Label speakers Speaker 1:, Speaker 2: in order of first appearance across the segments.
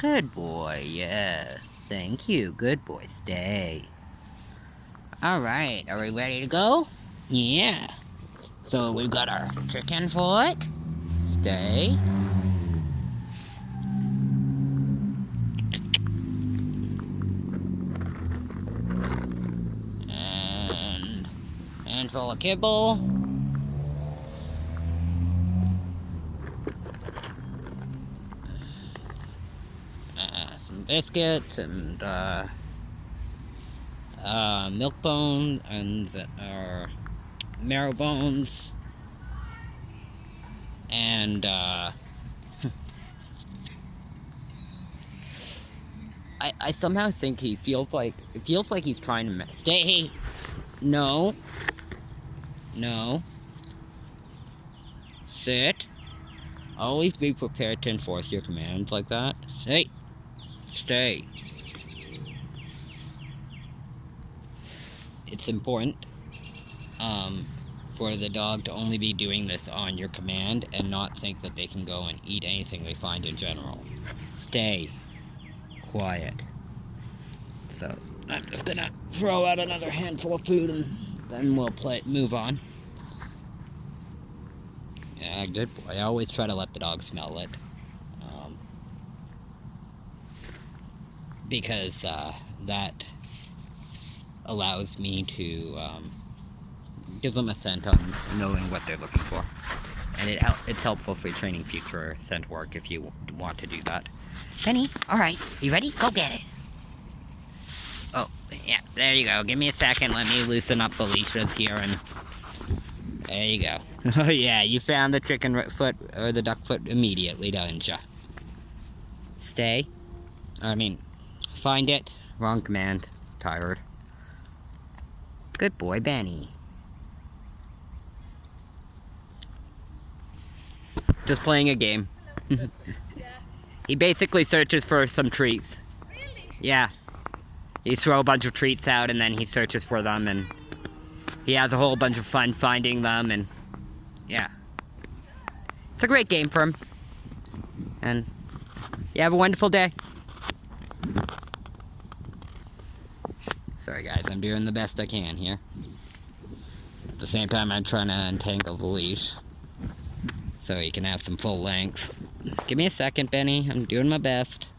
Speaker 1: Good boy, yeah. Thank you. Good boy, stay. Alright, are we ready to go? Yeah. So we've got our chicken foot. Stay. And handful of kibble. Some biscuits and milk bone and marrow bones. And I somehow think it feels like he's trying to stay. No. No. Sit. Always be prepared to enforce your commands like that. Stay. Stay. It's important for the dog to only be doing this on your command and not think that they can go and eat anything they find in general. Stay quiet. So I'm just gonna throw out another handful of food and then we'll move on. Yeah, good boy. I always try to let the dog smell it. Because that allows me to give them a scent on knowing what they're looking for. And it's helpful for training future scent work if you want to do that. Penny, alright, you ready? Go get it. Oh, yeah, there you go. Give me a second, let me loosen up the leashes here and... There you go. Oh yeah, you found the chicken foot, or the duck foot immediately, didn't ya? Stay. Find it. Wrong command. Tired. Good boy, Benny. Just playing a game. He basically searches for some treats.
Speaker 2: Really?
Speaker 1: Yeah. You throw a bunch of treats out and then he searches for them and he has a whole bunch of fun finding them and yeah. It's a great game for him. And you have a wonderful day. Sorry guys, I'm doing the best I can here. At the same time I'm trying to untangle the leash so he can have some full length. Give me a second, Benny. I'm doing my best.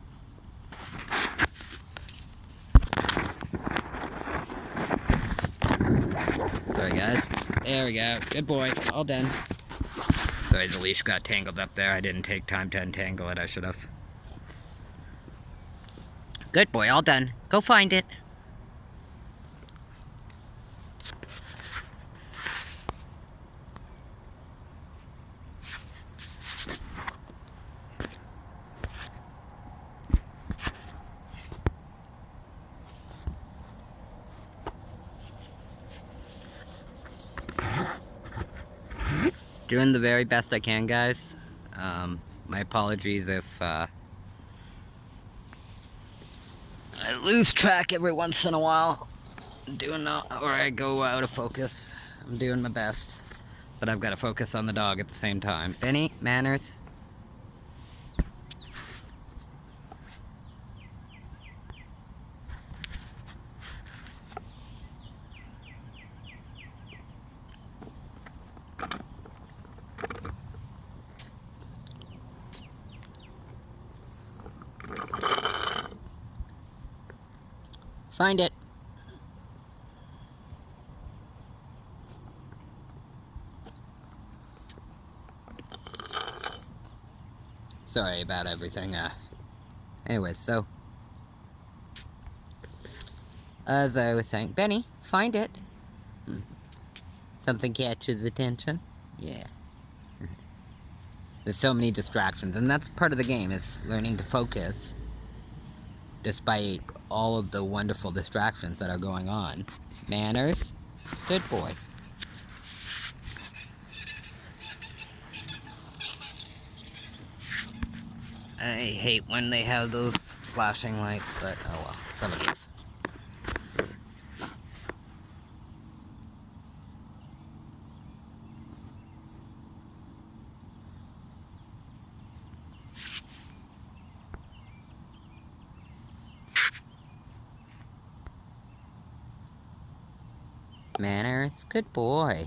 Speaker 1: Sorry guys. There we go. Good boy. All done. Sorry, the leash got tangled up there. I didn't take time to untangle it. I should have. Good boy. All done. Go find it. Doing the very best I can, guys. My apologies if I lose track every once in a while. Or I go out of focus. I'm doing my best. But I've got to focus on the dog at the same time. Benny, manners. Find it. Sorry about everything. Anyways, so as I was saying, Benny, find it. Something catches attention. Yeah. There's so many distractions, and that's part of the game, is learning to focus despite all of the wonderful distractions that are going on. Manners. Good boy. I hate when they have those flashing lights, but oh well, some of these. Manners. Good boy.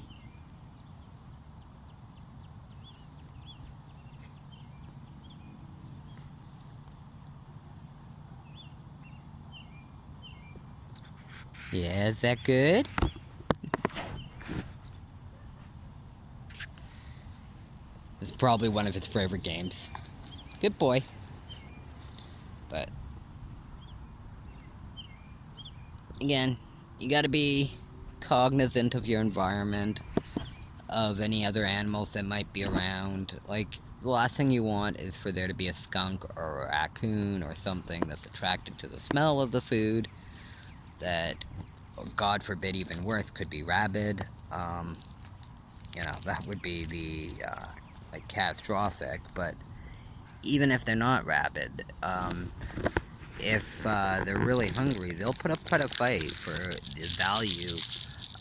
Speaker 1: Yeah, is that good? This is probably one of his favorite games. Good boy. But again, you gotta be cognizant of your environment, of any other animals that might be around. Like, the last thing you want is for there to be a skunk or a raccoon or something that's attracted to the smell of the food that, or God forbid, even worse, could be rabid. You know, that would be the, like, catastrophic. But even if they're not rabid, if they're really hungry, they'll put up quite a fight for the value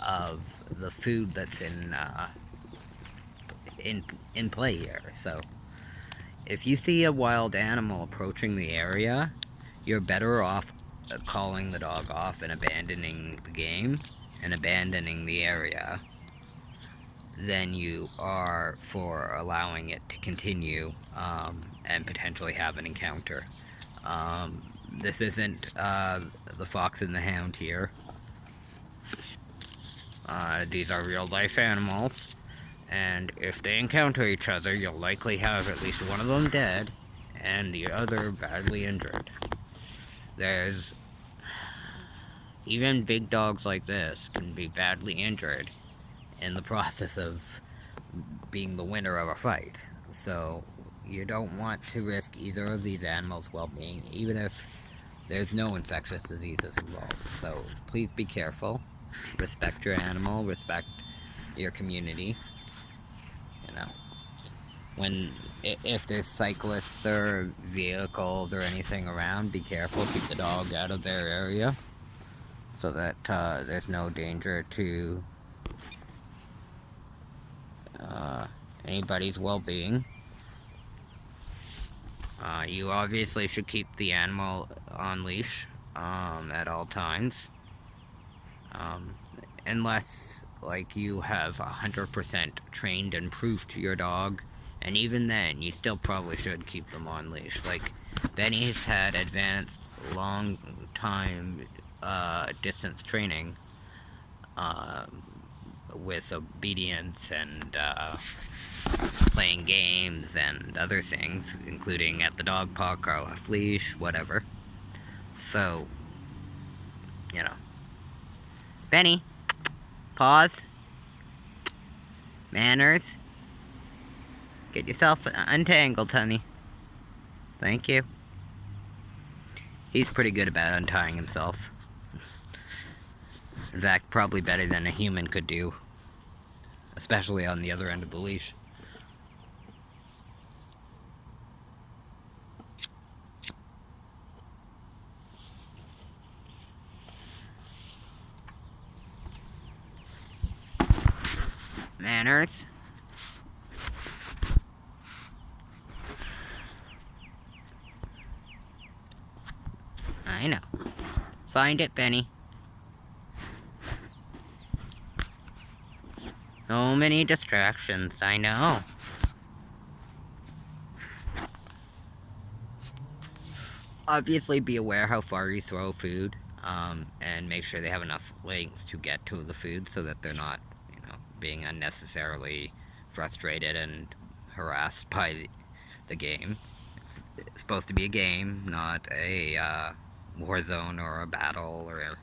Speaker 1: of the food that's in play here. So, if you see a wild animal approaching the area, you're better off calling the dog off and abandoning the game and abandoning the area than you are for allowing it to continue and potentially have an encounter. This isn't the fox and the hound here. These are real life animals, and if they encounter each other, you'll likely have at least one of them dead and the other badly injured. There's even big dogs like this can be badly injured in the process of being the winner of a fight. So you don't want to risk either of these animals' well-being, even if there's no infectious diseases involved. So please be careful. Respect your animal, respect your community. You know, if there's cyclists or vehicles or anything around, be careful. Keep the dog out of their area so that there's no danger to anybody's well-being. You obviously should keep the animal on leash at all times, unless, like, you have 100% trained and proof to your dog, and even then, you still probably should keep them on leash. Like, Benny's had advanced, long time distance training with obedience and playing games and other things, including at the dog park or off leash, whatever. So, you know. Benny, pause. Manners. Get yourself untangled, honey. Thank you. He's pretty good about untying himself. In fact, probably better than a human could do. Especially on the other end of the leash. Manners. I know. Find it, Benny. So many distractions, I know. Obviously, be aware how far you throw food, and make sure they have enough length to get to the food so that they're not, you know, being unnecessarily frustrated and harassed by the game. It's supposed to be a game, not a war zone or a battle or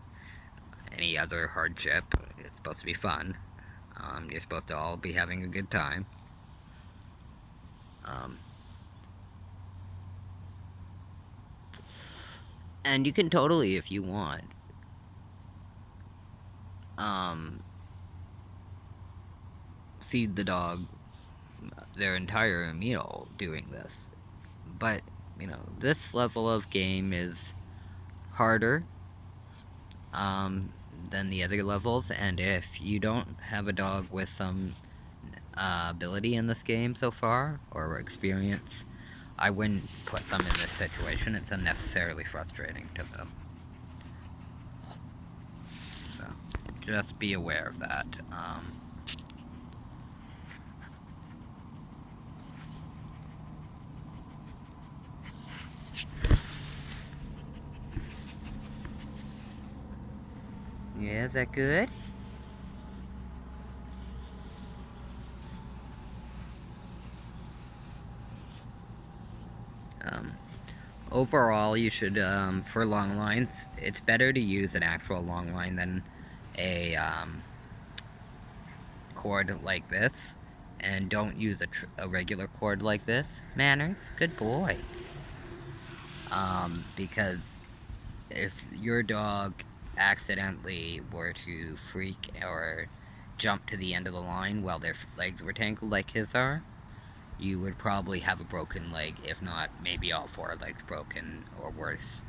Speaker 1: any other hardship. It's supposed to be fun. You're supposed to all be having a good time. And you can totally, if you want, feed the dog their entire meal doing this. But, you know, this level of game is harder than the other levels, and if you don't have a dog with some ability in this game so far, or experience, I wouldn't put them in this situation. It's unnecessarily frustrating to them. So, just be aware of that. Yeah, is that good? Overall, you should, for long lines, it's better to use an actual long line than a cord like this. And don't use a regular cord like this. Manners, good boy. Because if your dog accidentally were to freak or jump to the end of the line while their legs were tangled like his are, you would probably have a broken leg, if not maybe all 4 legs broken or worse.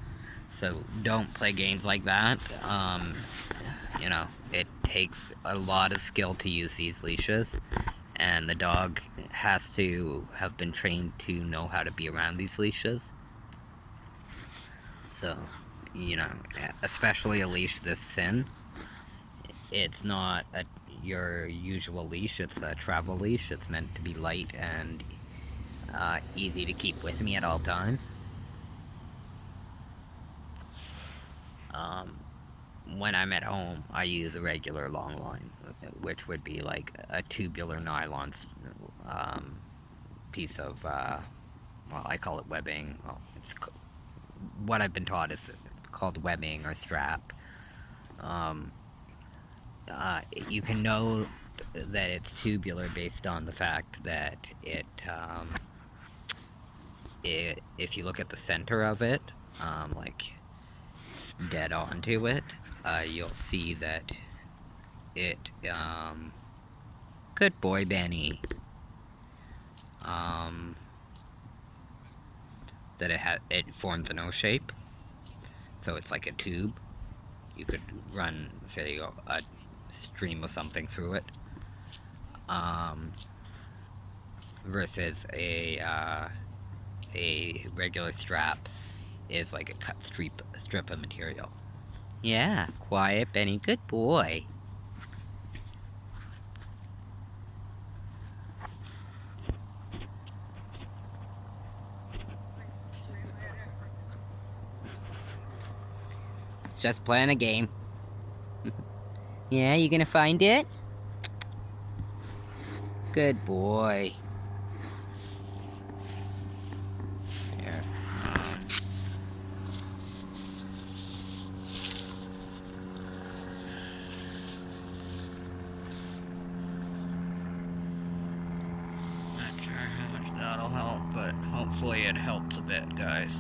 Speaker 1: So don't play games like that. You know, it takes a lot of skill to use these leashes, and the dog has to have been trained to know how to be around these leashes. So, you know, especially a leash this thin, it's not your usual leash, it's a travel leash. It's meant to be light and easy to keep with me at all times. When I'm at home, I use a regular long line, which would be like a tubular nylon piece of, well, I call it webbing. Well, it's what I've been taught is called webbing or strap. You can know that it's tubular based on the fact that if you look at the center of it, like dead onto it, you'll see that it, good boy, Benny, that it forms an O shape, so it's like a tube. You could run, say, a stream of something through it, versus a regular strap is like a cut strip of material. Yeah, quiet, Benny, good boy. It's just playing a game. Yeah, you gonna find it? Good boy. There. Not sure how much that'll help, but hopefully it helps a bit, guys.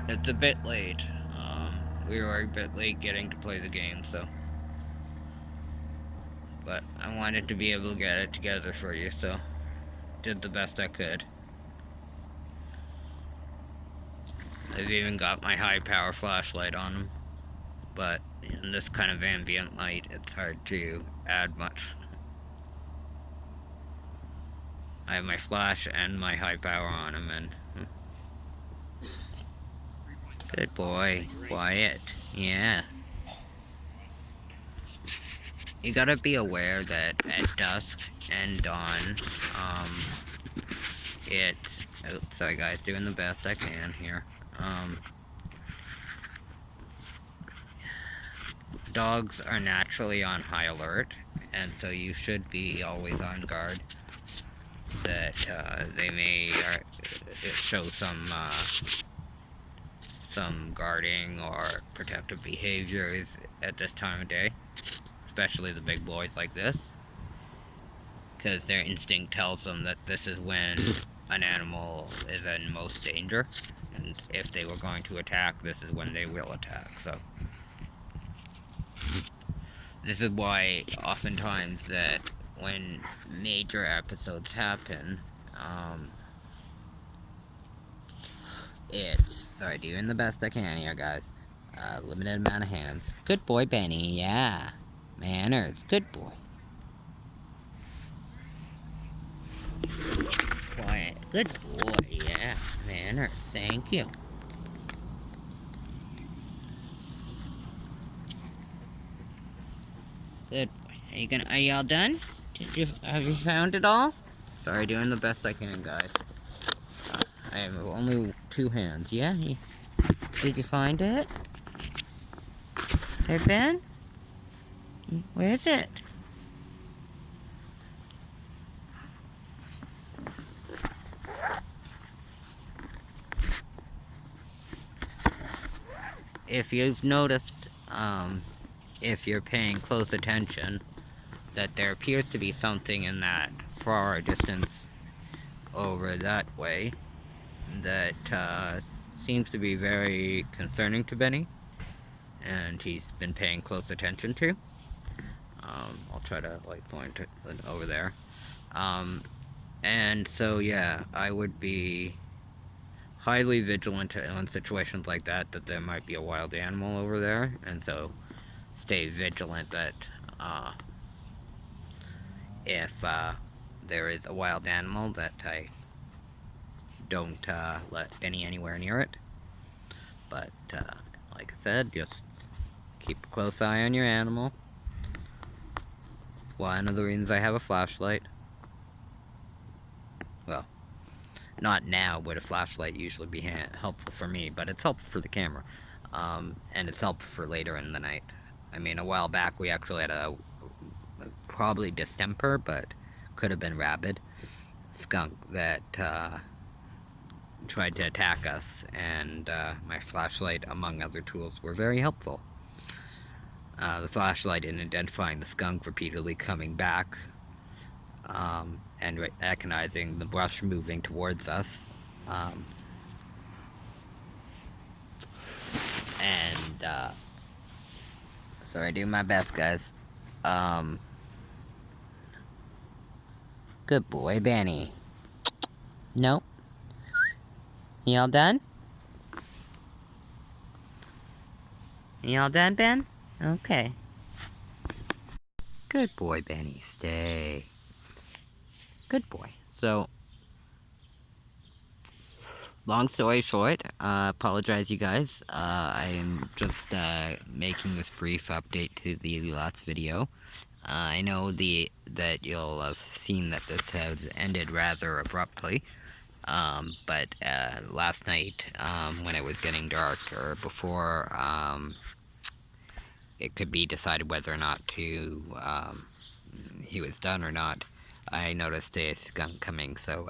Speaker 1: It's a bit late. We were a bit late getting to play the game, so. But I wanted to be able to get it together for you, so did the best I could. I've even got my high power flashlight on them, but in this kind of ambient light, it's hard to add much. I have my flash and my high power on them, and good boy, quiet, yeah. You gotta be aware that at dusk and dawn, sorry guys, doing the best I can here. Dogs are naturally on high alert, and so you should be always on guard that they may show some guarding or protective behaviors at this time of day, especially the big boys like this, because their instinct tells them that this is when an animal is in most danger, and if they were going to attack, this is when they will attack. So this is why oftentimes that when major episodes happen, sorry, doing the best I can here, guys. Limited amount of hands. Good boy, Benny, yeah. Manners, good boy. Quiet, good boy, yeah. Manners, thank you. Good. Are you all done? Have you found it all? Sorry, doing the best I can, guys. I have only 2 hands. Yeah? Did you find it? There, Ben? Where is it? If you've noticed, if you're paying close attention, that there appears to be something in that far distance over that way that seems to be very concerning to Benny, and he's been paying close attention to. I'll try to point it over there. And so yeah, I would be highly vigilant in situations like that there might be a wild animal over there, and so stay vigilant that if there is a wild animal, that I don't let Benny anywhere near it. But like I said, just keep a close eye on your animal. It's one of the reasons I have a flashlight. Well, not now would a flashlight usually be helpful for me, but it's helpful for the camera. And it's helpful for later in the night. I mean, a while back we actually had a probably distemper, but could have been rabid skunk that tried to attack us, and my flashlight, among other tools, were very helpful. The flashlight in identifying the skunk repeatedly coming back, and recognizing the brush moving towards us. So I do my best, guys. Good boy, Benny. Nope. You all done? You all done, Ben? Okay. Good boy, Benny. Stay. Good boy. So, long story short, apologize, you guys. I am just making this brief update to the last video. I know that you'll have seen that this has ended rather abruptly. But last night, when it was getting dark, or before it could be decided whether or not he was done or not, I noticed a skunk coming, so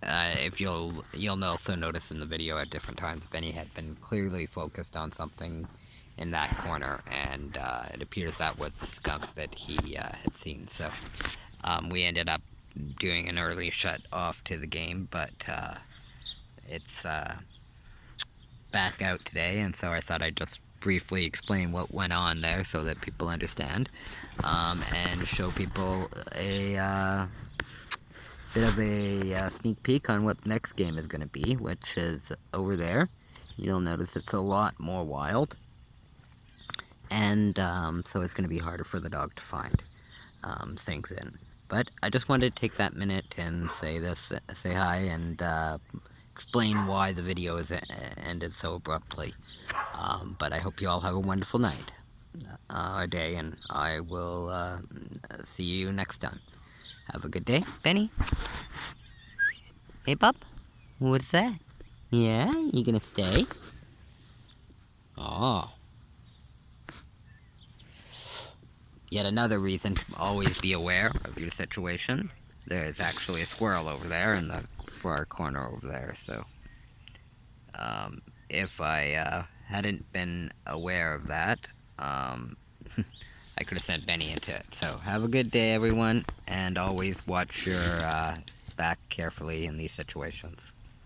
Speaker 1: if you'll also notice in the video at different times, Benny had been clearly focused on something in that corner, and it appears that was the skunk that he had seen. So we ended up doing an early shut off to the game, but it's back out today, and so I thought I'd just briefly explain what went on there so that people understand, and show people a bit of a sneak peek on what the next game is going to be, which is over there. You'll notice it's a lot more wild, and so it's going to be harder for the dog to find things in. But I just wanted to take that minute and say hi, and explain why the video is ended so abruptly. But I hope you all have a wonderful night, or day, and I will see you next time. Have a good day, Benny. Hey, bub. What's that? Yeah? You gonna stay? Oh. Yet another reason to always be aware of your situation. There's actually a squirrel over there in the far corner over there, so if I hadn't been aware of that, I could have sent Benny into it. So have a good day, everyone, and always watch your back carefully in these situations.